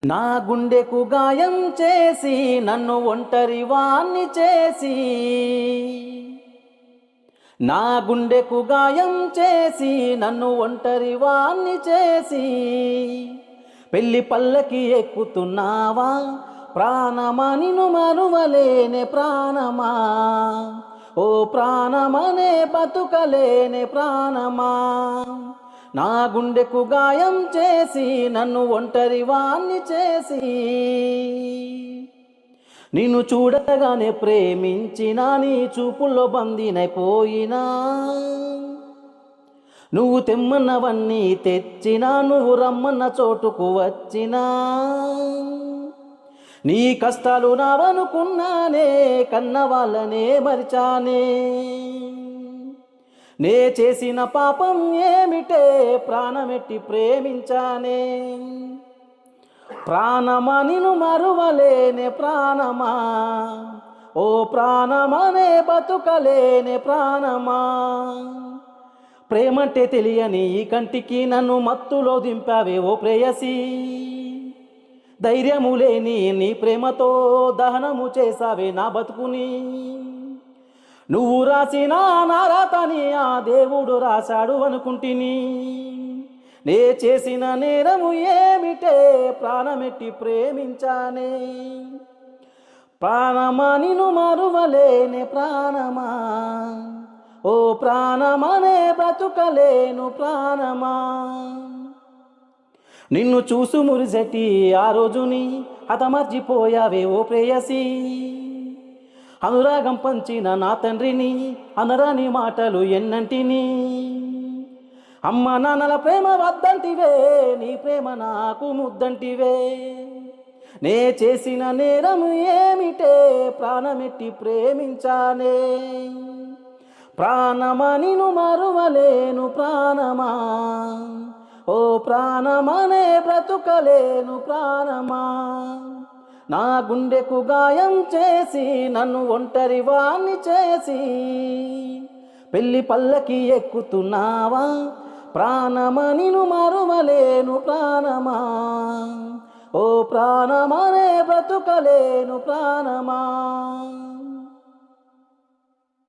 నా గుండెకు గాయం చేసి నన్ను ఒంటరి వాణ్ణి చేసి, నా గుండెకు గాయం చేసి నన్ను ఒంటరి వాణ్ణి చేసి, పెళ్లి పల్లకి ఎక్కుతున్నావా ప్రాణమా నిన్ను మరువలేనే ప్రాణమా, ఓ ప్రాణమనే బతుకలేనే ప్రాణమా. నా గుండెకు గాయం చేసి నన్ను ఒంటరి వాణ్ణి చేసి, నిన్ను చూడగానే ప్రేమించినా నీ చూపుల్లో బందీనైపోయినా, నువ్వు తెమ్మన్నవన్నీ తెచ్చినా నువ్వు రమ్మన్న చోటుకు వచ్చినా, నీ కష్టాలు నావనుకున్నానే కన్న వాళ్ళనే మరిచానే. నే చేసిన పాపం ఏమిటే ప్రాణమెట్టి ప్రేమించానే, ప్రాణమా నిన్ను మరువలేనే ప్రాణమా, ఓ ప్రాణమనే బతుకలేనే ప్రాణమా. ప్రేమంటే తెలియని ఈ కంటికి నన్ను మత్తులో దింపావే ఓ ప్రేయసి, ధైర్యము లేని నీ ప్రేమతో దహనము చేసావే నా బతుకుని. నువ్వు రాసిన నా రాతని ఆ దేవుడు రాశాడు అనుకుంటిని, నే చేసిన నేరము ఏమిటే ప్రాణమెట్టి ప్రేమించానే, ప్రాణమా నిన్ను మరువలేనే ప్రాణమా, ఓ ప్రాణమనే బ్రతుకలేను ప్రాణమా. నిన్ను చూసు మురిసెట్టి ఆ రోజుని హతమర్చిపోయావే ఓ ప్రేయసి, అనురాగం పంచిన నా తండ్రిని అనరాని మాటలు ఎన్నంటిని, అమ్మ నాన్నల ప్రేమ వద్దంటివే నీ ప్రేమ నాకు ముద్దంటివే. నే చేసిన నేరము ఏమిటే ప్రాణమెట్టి ప్రేమించానే, ప్రాణమా నిన్ను మరువలేను ప్రాణమా, ఓ ప్రాణమనే బ్రతుకలేను ప్రాణమా. నా గుండెకు గాయం చేసి నన్ను ఒంటరి వాణ్ణి చేసి, పెళ్లి పల్లకి ఎక్కుతున్నావా ప్రాణమా నిన్ను మరువలేను ప్రాణమా, ఓ ప్రాణమనే బ్రతుకలేను ప్రాణమా.